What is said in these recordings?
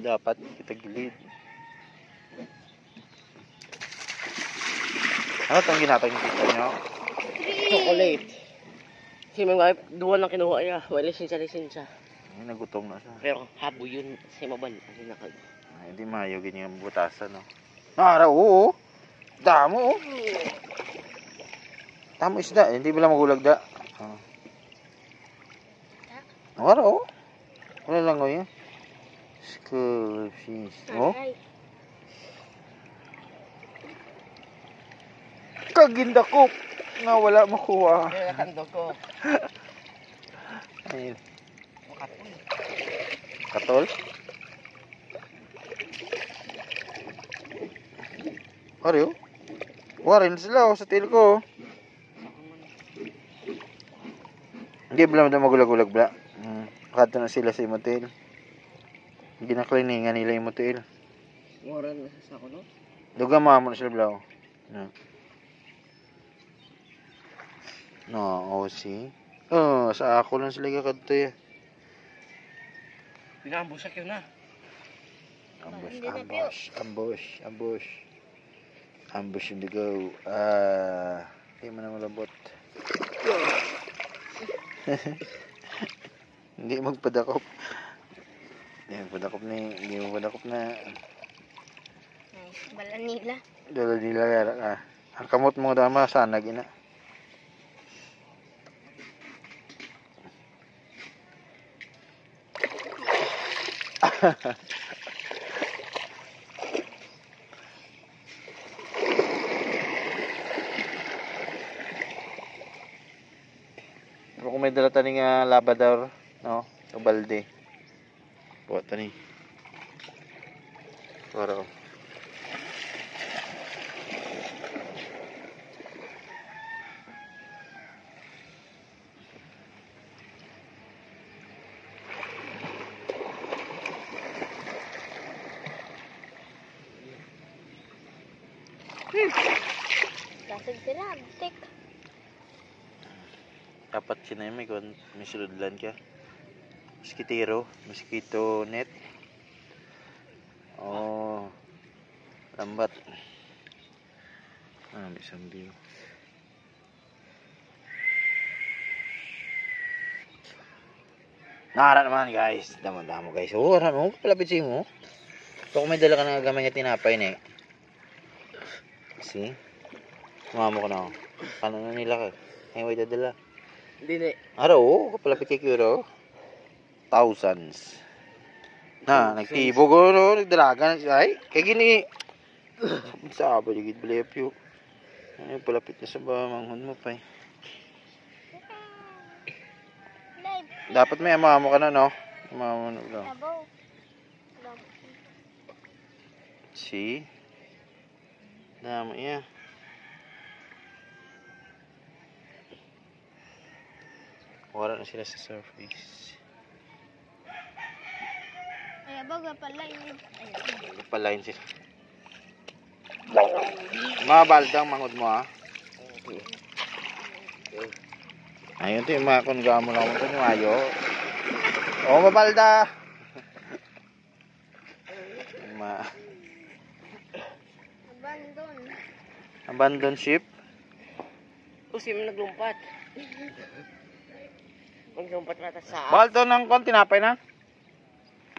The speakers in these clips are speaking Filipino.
dapat kitagilid. Ano itong ginatang yung kita nyo? Chocolate. Kasi may mga duwan lang kinuha niya. May lisensya. Ay, nagutom na siya. Pero habo yun sa mabal. Ay, nakag. Ay, hindi mayo ganyan yung butasan, no? Nara, oo. Damo, oh. Tamo isda. Hindi ba lang magulag da? Nara, oh. Wala lang, oh, yun. School fish. Oh. Kagindakop. Nga wala makuha. Kaya nakandog ko. Ayun. Katol? Ari, oh. Warin sila, oh, sa tail ko, oh. Hindi ba lang magulag-ulag bla? Pakata na sila sa motel. Hindi na kliningan nila yung motel. Waran na sa ako, no? Duga mo na sila bla, oh. No, oh, see? Oh, sa ako lang sila kakadto, eh. Pinambusak yun na. Ambush in the go. Hindi mo na malabot. Hindi magpadakop. Hindi magpadakop na. Bala nila. Dala nila yara ka. Ang kamot mo dama, sana gina. Kung may dala taning labador, no? O balde. Buat tani. Para. Lasag sila, tik. Dapat sinay kung may suludlan ka. Mosquito net. Oh. Lambat. May sambil. Nara naman guys. Damo guys. Oh, ano? Palapit siya mo. So kung may dala ka na gamay nga tinapay na eh. See? Mamo ko na ako. Paano na nila ka? Ay, dadala. Hindi na. Araw, kapalapit kay Kuro. Thousands. Na, nagtibo ko, no? Nagdalaga. Ay, kaya gini. Saba, ligid bilepyo. Ay, palapit na sa manghon mo pa eh. Dapat may amamo ka na, no? Amamo na lang. See? Dami iya. Wala na sila sa surface. Ay, baga pala yun. Palain sila. Mga baldang mangod mo, ha? Ayun to yung mga kungga mo lang ito yung ayo. O, mabalda! Abandon ship. Kasi may naglumpat. Naglumpat na ta sa... Balto ng kon, tinapay na?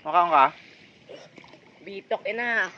Makaon ka? Bitok, ina.